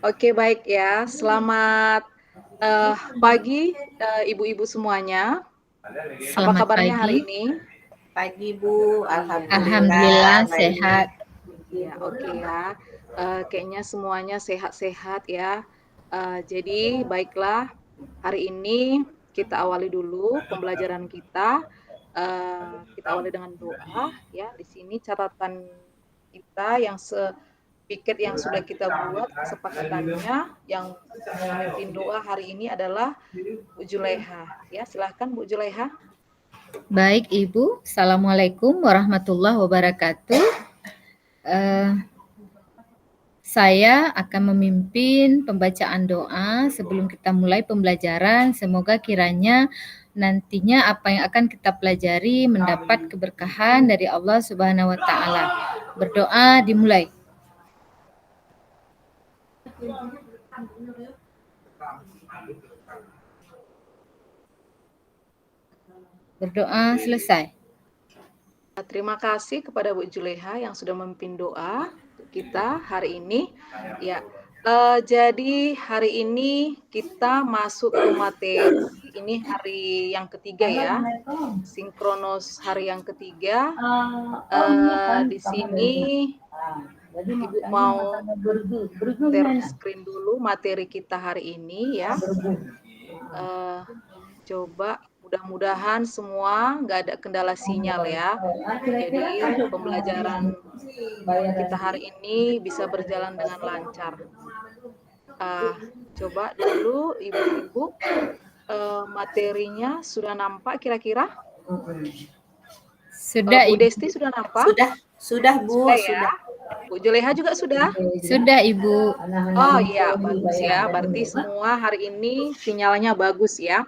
Oke, baik ya. Selamat pagi ibu-ibu semuanya. Apa Selamat kabarnya hari pagi. ini? Pagi Bu, Alhamdulillah alhamdulillah baik. sehat. Ya, oke ya. Kayaknya semuanya sehat-sehat ya. Jadi baiklah, hari ini kita awali dulu pembelajaran kita. Kita awali dengan doa ya. Di sini catatan kita yang piket yang sudah kita buat kesepakatannya yang memimpin doa hari ini adalah Bu Juleha. Ya, silahkan Bu Juleha. Baik Ibu, Assalamualaikum warahmatullahi wabarakatuh. Saya akan memimpin pembacaan doa sebelum kita mulai pembelajaran. Semoga kiranya nantinya apa yang akan kita pelajari mendapat keberkahan dari Allah Subhanahu wa taala. Berdoa dimulai. Berdoa selesai. Terima kasih kepada Bu Juleha yang sudah memimpin doa kita hari ini. Ya, jadi hari ini kita masuk ke materi. Ini hari yang ketiga ya, sinkronos hari yang ketiga. Di sini Ibu mau share screen dulu materi kita hari ini ya. Coba mudah-mudahan semua nggak ada kendala sinyal ya. Jadi pembelajaran kita hari ini bisa berjalan dengan lancar. Coba dulu ibu-ibu materinya sudah nampak kira-kira? Sudah Bu Ibu. Desti sudah nampak? Sudah Bu, sudah ya. sudah. Bu Juleha juga sudah? Sudah Ibu. Oh iya, bagus ya. Berarti semua hari ini sinyalnya bagus ya.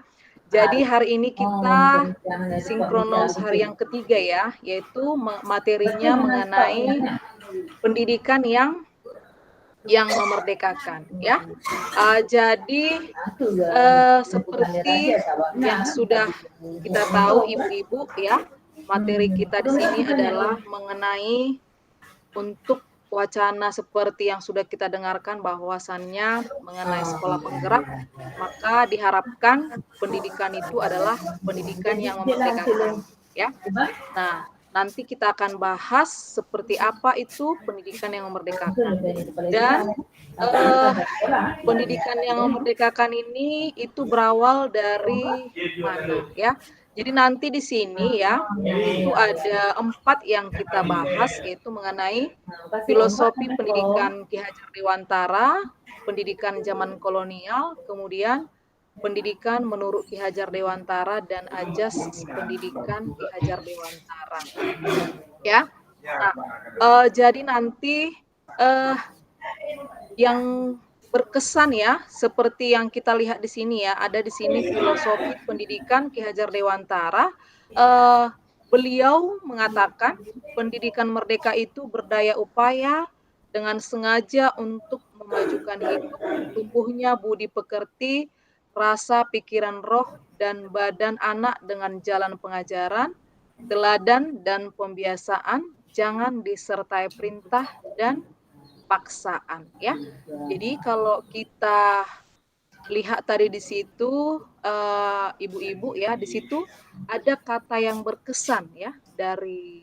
Jadi hari ini kita sinkronos hari yang ketiga ya, yaitu materinya mengenai pendidikan yang memerdekakan ya. Jadi seperti yang sudah kita tahu ibu-ibu ya, materi kita di sini adalah mengenai untuk wacana seperti yang sudah kita dengarkan bahwasannya mengenai sekolah penggerak, maka diharapkan pendidikan itu adalah pendidikan yang memerdekakan ya. Nah, nanti kita akan bahas seperti apa itu pendidikan yang memerdekakan. Dan pendidikan yang memerdekakan ini itu berawal dari mana ya. Jadi nanti di sini ya, itu ada 4 yang kita bahas, yaitu mengenai filosofi pendidikan Ki Hajar Dewantara, pendidikan zaman kolonial, kemudian pendidikan menurut Ki Hajar Dewantara dan ajas pendidikan Ki Hajar Dewantara. Ya. Nah, jadi nanti yang berkesan ya, seperti yang kita lihat di sini ya, ada di sini filosofi pendidikan Ki Hajar Dewantara. Beliau mengatakan pendidikan merdeka itu berdaya upaya dengan sengaja untuk memajukan hidup, tumbuhnya budi pekerti, rasa, pikiran, roh, dan badan anak dengan jalan pengajaran, teladan, dan pembiasaan, jangan disertai perintah dan paksaan ya. Jadi kalau kita lihat tadi di situ ibu-ibu ya, di situ ada kata yang berkesan ya dari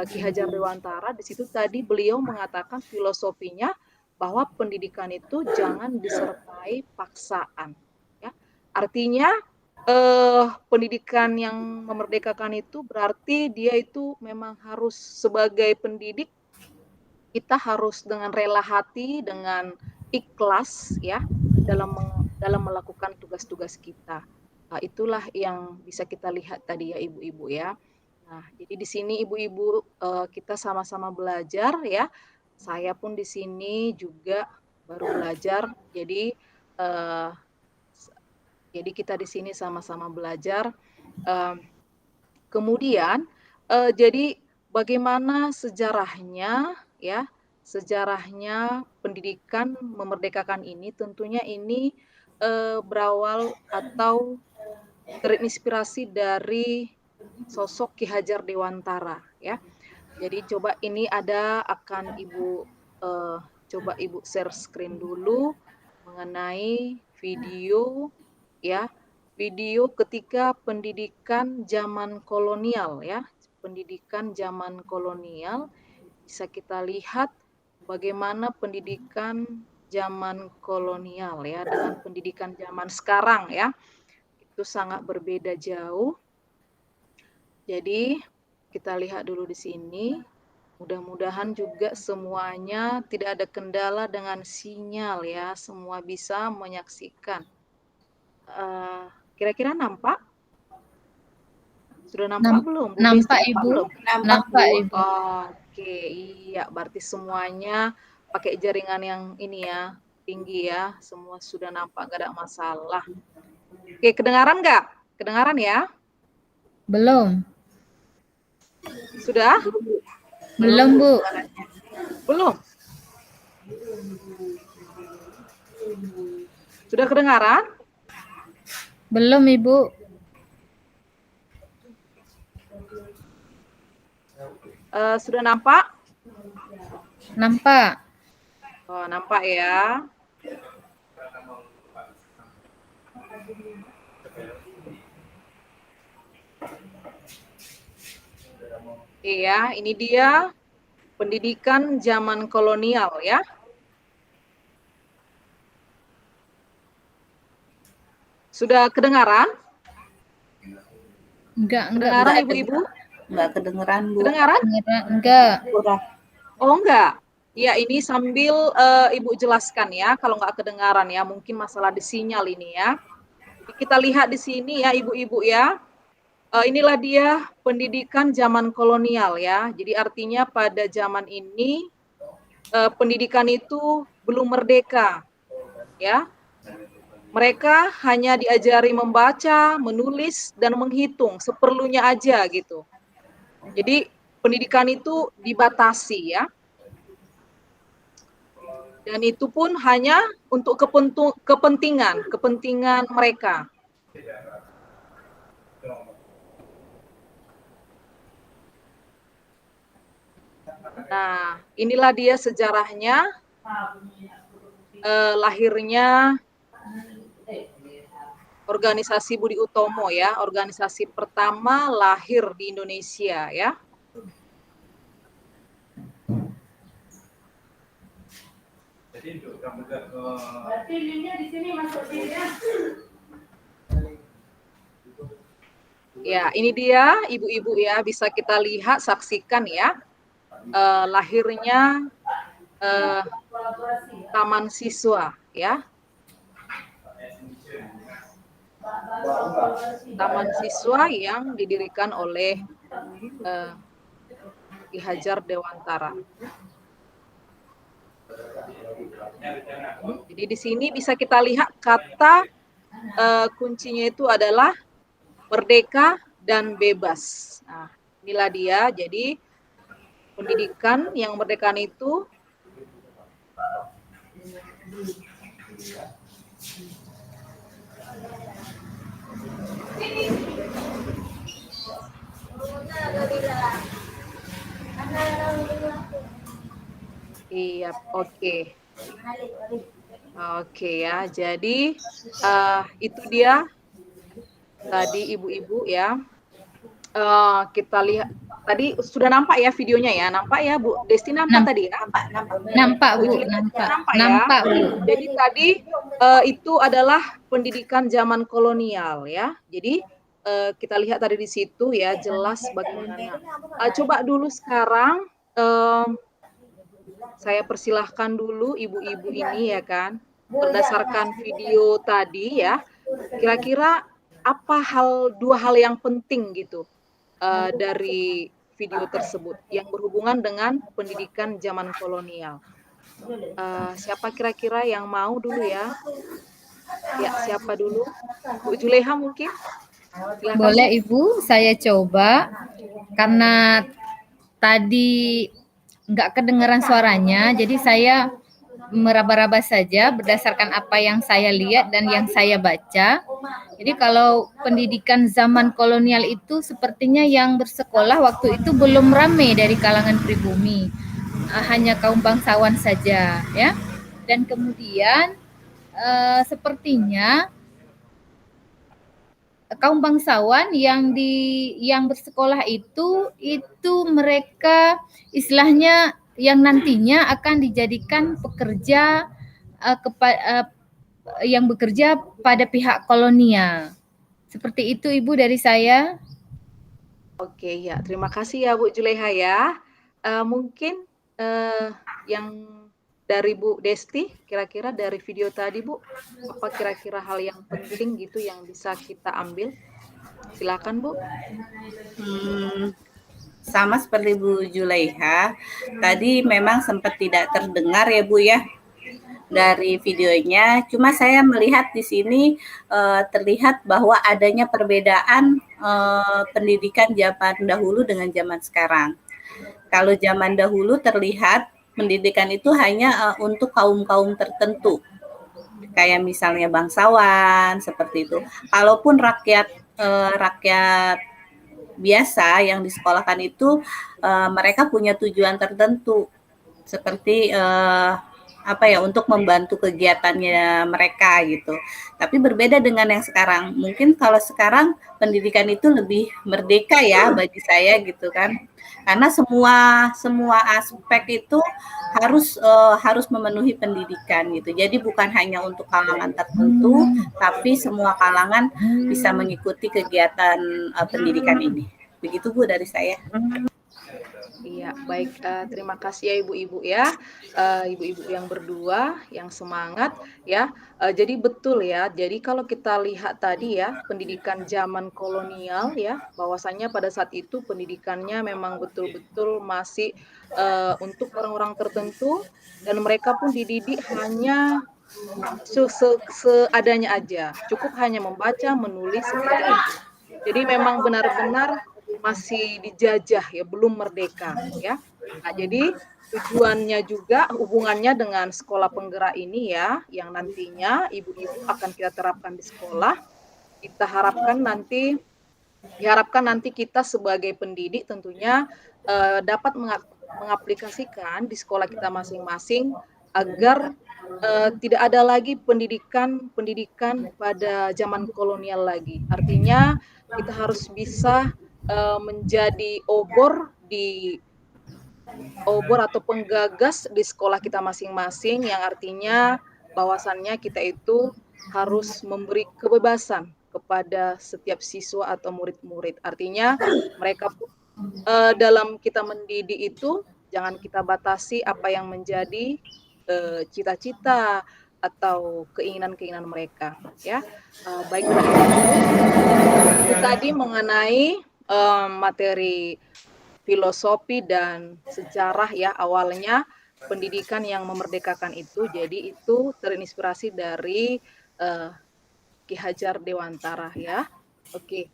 Ki Hajar Dewantara. Di situ tadi beliau mengatakan filosofinya bahwa pendidikan itu jangan disertai paksaan ya. Artinya pendidikan yang memerdekakan itu berarti dia itu memang harus sebagai pendidik kita harus dengan rela hati, dengan ikhlas ya dalam melakukan tugas-tugas kita. Nah, itulah yang bisa kita lihat tadi ya ibu-ibu ya. Nah, jadi di sini ibu-ibu kita sama-sama belajar ya. Saya pun di sini juga baru belajar. Jadi kita di sini sama-sama belajar. Kemudian jadi bagaimana sejarahnya ya, sejarahnya pendidikan memerdekakan ini tentunya ini berawal atau terinspirasi dari sosok Ki Hajar Dewantara ya. Jadi coba ini akan Ibu Coba Ibu share screen dulu mengenai video ya. Video ketika pendidikan zaman kolonial ya. Pendidikan zaman kolonial bisa kita lihat bagaimana pendidikan zaman kolonial ya dengan pendidikan zaman sekarang ya. Itu sangat berbeda jauh. Jadi kita lihat dulu di sini. Mudah-mudahan juga semuanya tidak ada kendala dengan sinyal ya, semua bisa menyaksikan. Kira-kira nampak? Sudah nampak belum? Bu Nampak Desti, Ibu, belum? nampak Ibu. Oke, iya, berarti semuanya pakai jaringan yang ini ya, tinggi ya, semua sudah nampak, gak ada masalah. Oke, kedengaran nggak? Kedengaran ya? Belum. Sudah? Belum Bu. Belum? Sudah kedengaran? Belum Ibu. Sudah nampak? Nampak. Oh, nampak ya. Iya, ini dia pendidikan zaman kolonial ya. Sudah kedengaran? Enggak. Kedengaran Ibu-ibu? Enggak kedengeran, Bu. Kedengaran? Enggak. Kurang. Oh, enggak. Ya, ini sambil Ibu jelaskan ya, kalau nggak kedengaran ya, mungkin masalah di sinyal ini ya. Kita lihat di sini ya, Ibu-ibu ya. Inilah dia pendidikan zaman kolonial ya. Jadi artinya pada zaman ini pendidikan itu belum merdeka ya. Mereka hanya diajari membaca, menulis, dan menghitung seperlunya aja gitu. Jadi pendidikan itu dibatasi ya. Dan itu pun hanya untuk kepentingan mereka. Nah, inilah dia sejarahnya, lahirnya organisasi Budi Utomo ya, organisasi pertama lahir di Indonesia ya. Berarti linknya di sini masuk sini ya. Ya, ini dia Ibu-ibu ya, bisa kita lihat, saksikan ya, lahirnya Taman Siswa ya. Taman Siswa yang didirikan oleh Ki Hajar Dewantara. Jadi di sini bisa kita lihat kata kuncinya itu adalah merdeka dan bebas. Nah, inilah dia. Jadi pendidikan yang merdekaan itu iya, oke. Oke ya, jadi itu dia tadi Ibu-ibu ya. Kita lihat tadi sudah nampak ya videonya ya, nampak ya Bu Desti, nampak tadi ya? Nampak Bu, nampak. Nampak Bu. Jadi tadi itu adalah pendidikan zaman kolonial ya. Jadi kita lihat tadi di situ ya, jelas bagaimana. Coba dulu sekarang saya persilahkan dulu ibu-ibu ini ya kan, berdasarkan video tadi ya, kira-kira apa dua hal yang penting gitu dari video tersebut yang berhubungan dengan pendidikan zaman kolonial. Siapa kira-kira yang mau dulu ya? Ya, siapa dulu? Bu Juleha mungkin? Silakan. Boleh Ibu, saya coba. Karena tadi nggak kedengaran suaranya, jadi saya meraba-raba saja berdasarkan apa yang saya lihat dan yang saya baca. Jadi kalau pendidikan zaman kolonial itu sepertinya yang bersekolah waktu itu belum ramai dari kalangan pribumi. hanya kaum bangsawan saja, ya. Dan kemudian sepertinya kaum bangsawan yang bersekolah itu mereka istilahnya yang nantinya akan dijadikan pekerja yang bekerja pada pihak kolonial. Seperti itu Ibu dari saya. Oke ya, terima kasih ya Bu Juleha ya. Mungkin yang dari Bu Desti, kira-kira dari video tadi Bu, apa kira-kira hal yang penting gitu yang bisa kita ambil? Silakan Bu. Sama seperti Bu Julaiha, tadi memang sempat tidak terdengar ya Bu ya dari videonya. Cuma saya melihat di sini terlihat bahwa adanya perbedaan pendidikan zaman dahulu dengan zaman sekarang. Kalau zaman dahulu terlihat pendidikan itu hanya untuk kaum-kaum tertentu, kayak misalnya bangsawan seperti itu. Kalaupun rakyat biasa yang disekolahkan itu mereka punya tujuan tertentu seperti untuk membantu kegiatannya mereka gitu. Tapi berbeda dengan yang sekarang. Mungkin kalau sekarang pendidikan itu lebih merdeka ya bagi saya gitu kan. Karena semua aspek itu harus memenuhi pendidikan gitu. Jadi bukan hanya untuk kalangan tertentu, tapi semua kalangan bisa mengikuti kegiatan pendidikan ini. Begitu Bu dari saya. Iya, baik. Terima kasih ya ibu-ibu ya, ibu-ibu yang berdua, yang semangat ya. Jadi betul ya. Jadi kalau kita lihat tadi ya, pendidikan zaman kolonial ya, bahwasannya pada saat itu pendidikannya memang betul-betul masih untuk orang-orang tertentu dan mereka pun dididik hanya seadanya aja, cukup hanya membaca, menulis seperti itu. Jadi memang benar-benar masih dijajah ya, belum merdeka ya. Nah, jadi tujuannya juga hubungannya dengan sekolah penggerak ini ya, yang nantinya ibu-ibu akan kita terapkan di sekolah. Kita diharapkan nanti kita sebagai pendidik tentunya dapat mengaplikasikan di sekolah kita masing-masing agar tidak ada lagi pendidikan pada zaman kolonial lagi. Artinya kita harus bisa menjadi obor atau penggagas di sekolah kita masing-masing, yang artinya bahwasannya kita itu harus memberi kebebasan kepada setiap siswa atau murid-murid. Artinya mereka dalam kita mendidik itu jangan kita batasi apa yang menjadi cita-cita atau keinginan-keinginan mereka ya. Baiklah itu tadi mengenai materi filosofi dan sejarah ya, awalnya pendidikan yang memerdekakan itu. Jadi itu terinspirasi dari Ki Hajar Dewantara ya. Oke,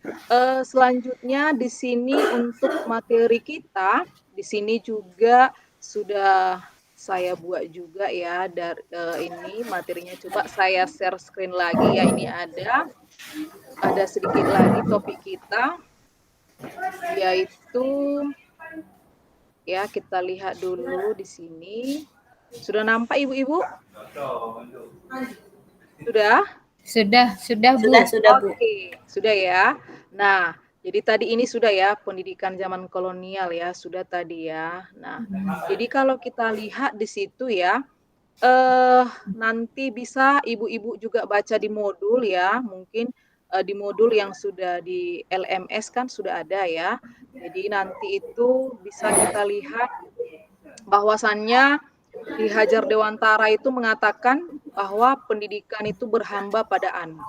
selanjutnya di sini untuk materi kita, di sini juga sudah saya buat juga ya dari ini materinya. Coba saya share screen lagi ya. Ini ada sedikit lagi topik kita, yaitu ya, kita lihat dulu di sini. Sudah nampak ibu-ibu? Sudah? Sudah Bu. Sudah Bu. Oke, sudah ya. Nah, jadi tadi ini sudah ya, pendidikan zaman kolonial ya, sudah tadi ya. Nah, jadi kalau kita lihat di situ ya, nanti bisa ibu-ibu juga baca di modul ya, mungkin di modul yang sudah di LMS kan sudah ada ya. Jadi nanti itu bisa kita lihat bahwasannya Ki Hajar Dewantara itu mengatakan bahwa pendidikan itu berhamba pada anak.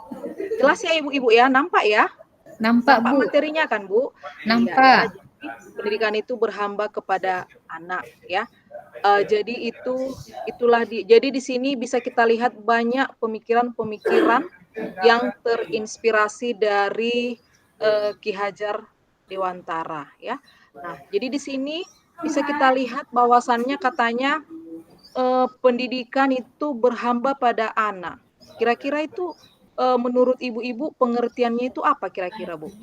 Jelas ya ibu-ibu ya, nampak ya? Nampak Bu. Materinya kan Bu? Nampak. Ya, jadi pendidikan itu berhamba kepada anak ya. Jadi jadi di sini bisa kita lihat banyak pemikiran-pemikiran yang terinspirasi dari Ki Hajar Dewantara ya. Nah, jadi di sini bisa kita lihat bahwasannya katanya pendidikan itu berhamba pada anak. Kira-kira itu menurut ibu-ibu pengertiannya itu apa kira-kira Bu?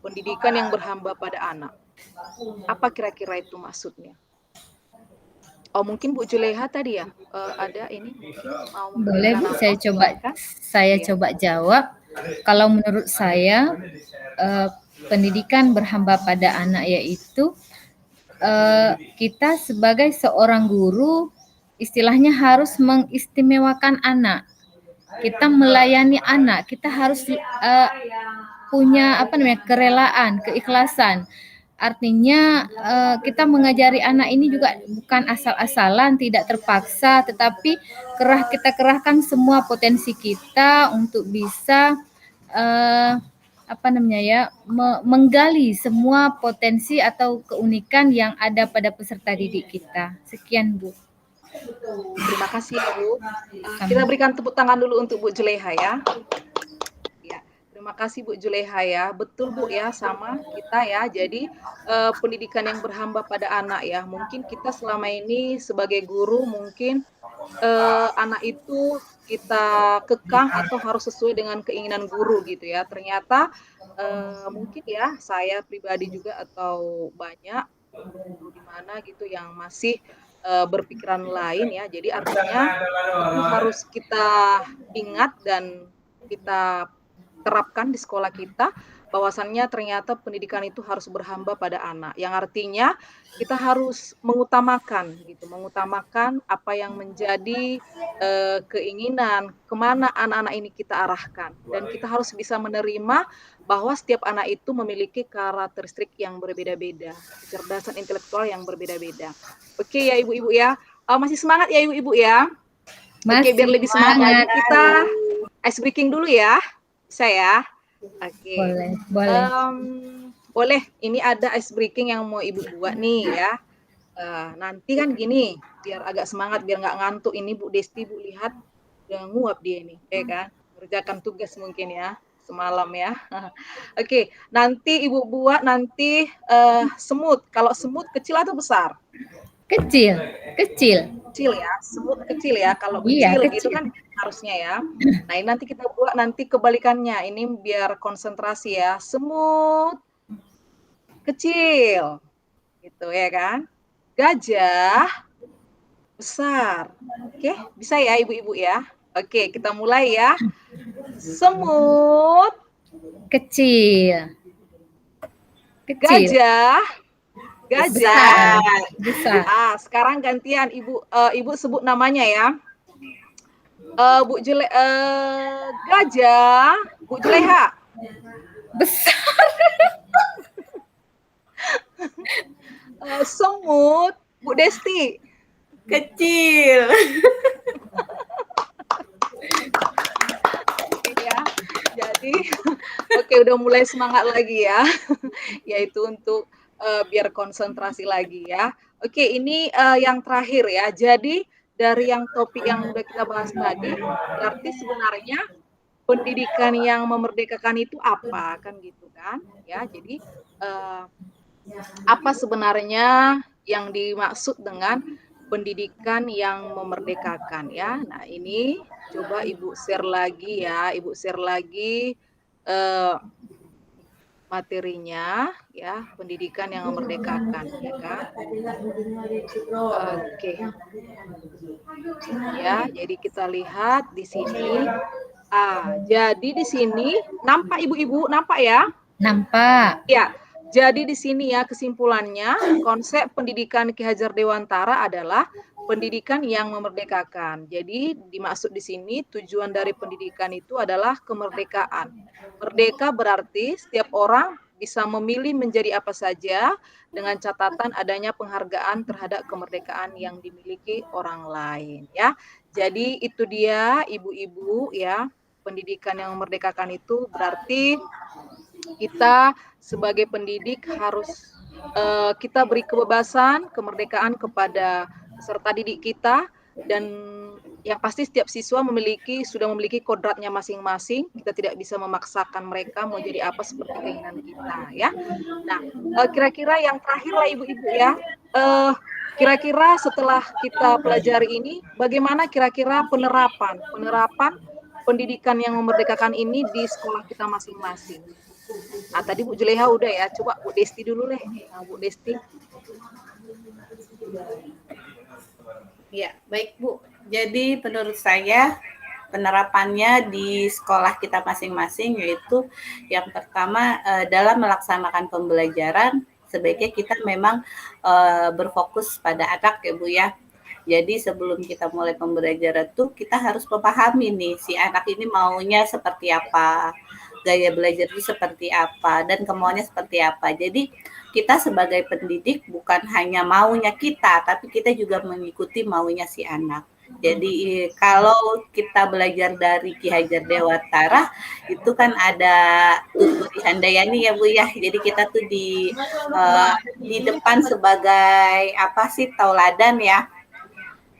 Pendidikan yang berhamba pada anak. Apa kira-kira itu maksudnya? Oh, mungkin Bu Juleha tadi ya, ada ini mungkin mau Boleh memberikan Bu, apa? Silakan. saya Iya. coba jawab. Kalau menurut saya, pendidikan berhamba pada anak yaitu kita sebagai seorang guru istilahnya harus mengistimewakan anak. Kita melayani anak, kita harus punya kerelaan, keikhlasan. Artinya kita mengajari anak ini juga bukan asal-asalan, tidak terpaksa, tetapi kita kerahkan semua potensi kita untuk bisa eh, menggali semua potensi atau keunikan yang ada pada peserta didik kita. Sekian Bu. Terima kasih ya Bu. Kita Sama. berikan tepuk tangan dulu untuk Bu Juleha ya. Ya, terima kasih Bu Juleha ya. Betul Bu ya, sama kita ya. Jadi pendidikan yang berhamba pada anak ya. Mungkin kita selama ini sebagai guru mungkin anak itu kita kekang atau harus sesuai dengan keinginan guru gitu ya. Ternyata mungkin ya saya pribadi juga atau banyak guru-guru di mana gitu yang masih berpikiran lain ya. Jadi artinya itu harus kita ingat dan kita terapkan di sekolah kita bahwasannya ternyata pendidikan itu harus berhamba pada anak. Yang artinya kita harus mengutamakan gitu, mengutamakan apa yang menjadi keinginan kemana anak-anak ini kita arahkan dan kita harus bisa menerima bahwa setiap anak itu memiliki karakteristik yang berbeda-beda, kecerdasan intelektual yang berbeda-beda. Oke ya ibu-ibu ya, masih semangat ya ibu-ibu ya. Oke, biar Masih lebih semangat lagi semangat. kita ice breaking dulu ya. Bisa ya? Oke. Boleh. Boleh, ini ada ice breaking yang mau Ibu buat nih ya. Nanti kan gini, biar agak semangat, biar nggak ngantuk. Ini Bu Desti, Bu lihat udah nguap dia nih, ya kan? Kerjakan tugas mungkin ya, semalam ya. Oke, nanti Ibu buat nanti semut. Kalau semut kecil atau besar? Kecil. Kecil ya, semut kecil ya. Kalau Iya, kecil gitu kecil. kan harusnya ya. Nah, ini nanti kita buat nanti kebalikannya. Ini biar konsentrasi ya. Semut kecil. Gitu ya kan. Gajah besar. Oke, bisa ya Ibu-ibu ya. Oke, kita mulai ya. Semut Kecil. gajah Besar. sekarang gantian Ibu sebut namanya ya. Gajah Bu Juleha. Besar. Semut Bu Desti. Kecil. Oke ya. Jadi oke udah mulai semangat lagi ya. Yaitu untuk biar konsentrasi lagi ya. Oke, ini yang terakhir ya. Jadi dari yang topik yang udah kita bahas tadi, berarti sebenarnya pendidikan yang memerdekakan itu apa kan gitu kan? Ya, jadi apa sebenarnya yang dimaksud dengan pendidikan yang memerdekakan ya? Nah, ini coba Ibu share lagi ya, Ibu share lagi materinya ya, pendidikan yang memerdekakan ya kan. Oke. Ya, jadi kita lihat di sini. Jadi di sini nampak Ibu-ibu, nampak ya? Nampak. Ya. Jadi di sini ya kesimpulannya, konsep pendidikan Ki Hajar Dewantara adalah pendidikan yang memerdekakan. Jadi dimaksud di sini tujuan dari pendidikan itu adalah kemerdekaan. Merdeka berarti setiap orang bisa memilih menjadi apa saja dengan catatan adanya penghargaan terhadap kemerdekaan yang dimiliki orang lain ya. Jadi itu dia ibu-ibu ya, pendidikan yang memerdekakan itu berarti kita sebagai pendidik harus kita beri kebebasan, kemerdekaan kepada peserta didik kita dan yang pasti setiap siswa sudah memiliki kodratnya masing-masing. Kita tidak bisa memaksakan mereka mau jadi apa seperti keinginan kita ya. Nah, kira-kira yang terakhir lah ibu-ibu ya. Kira-kira setelah kita pelajari ini, bagaimana kira-kira penerapan pendidikan yang memerdekakan ini di sekolah kita masing-masing? Tadi Bu Juleha udah ya, coba Bu Desti dulu deh. Bu Desti. Ya, baik Bu. Jadi menurut saya penerapannya di sekolah kita masing-masing yaitu yang pertama dalam melaksanakan pembelajaran sebaiknya kita memang berfokus pada anak ya Bu ya. Jadi sebelum kita mulai pembelajaran tuh kita harus memahami nih si anak ini maunya seperti apa, gaya belajar itu seperti apa, dan kemauannya seperti apa. Jadi kita sebagai pendidik bukan hanya maunya kita, tapi kita juga mengikuti maunya si anak. Jadi kalau kita belajar dari Ki Hajar Dewantara itu kan ada Tuturi Handayani ya Bu ya. Jadi kita tuh di depan sebagai apa sih tauladan ya.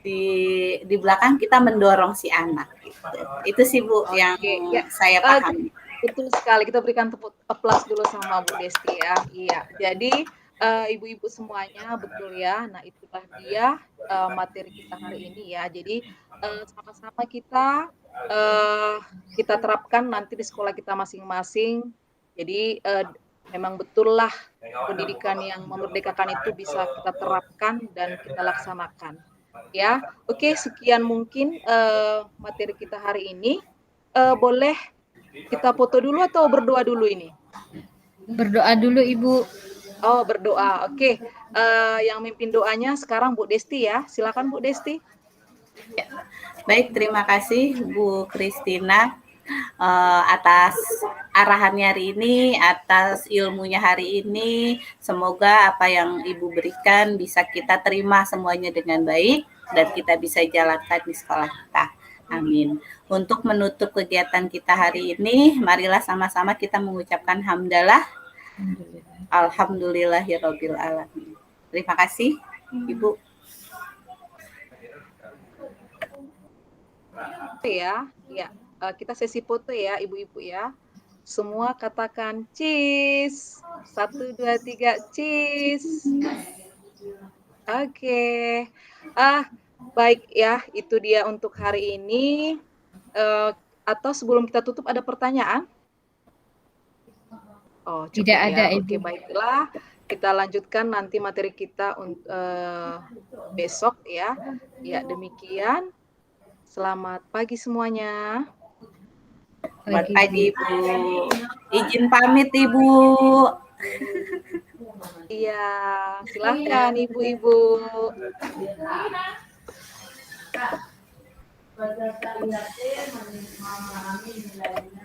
Di belakang kita mendorong si anak gitu. Itu sih Bu yang Oke, ya, saya eee, pahami. betul sekali. Kita berikan tepuk applause dulu sama Bu Desti ya. Iya, jadi, ibu-ibu semuanya betul ya. Nah, itulah dia, materi kita hari ini ya. Jadi, sama-sama kita terapkan nanti di sekolah kita masing-masing. Jadi, memang betullah pendidikan yang memerdekakan itu bisa kita terapkan dan kita laksanakan. Ya, oke sekian mungkin, materi kita hari ini. Boleh kita foto dulu atau berdoa dulu ini? Berdoa dulu Ibu. Oh berdoa, oke. Yang mimpin doanya sekarang Bu Desti ya. Silakan Bu Desti. Baik, terima kasih Bu Kristina atas arahannya hari ini, atas ilmunya hari ini. Semoga apa yang Ibu berikan bisa kita terima semuanya dengan baik dan kita bisa jalankan di sekolah kita. Amin. Untuk menutup kegiatan kita hari ini, marilah sama-sama kita mengucapkan hamdalah. Alhamdulillahirabbil alamin. Terima kasih, Ibu. Ya, ya. Kita sesi foto ya ibu-ibu ya. Semua katakan cheese. 1, 2, 3 cheese. Oke. Baik ya, itu dia untuk hari ini. Atau sebelum kita tutup ada pertanyaan? Oh, Tidak cukup ada ya. Ibu. Oke, baiklah. Kita lanjutkan nanti materi kita besok ya. Ya, demikian. Selamat pagi semuanya. Selamat pagi, Ibu. Izin pamit, Ibu. Iya, silakan ibu-ibu. Baca memahami nilainya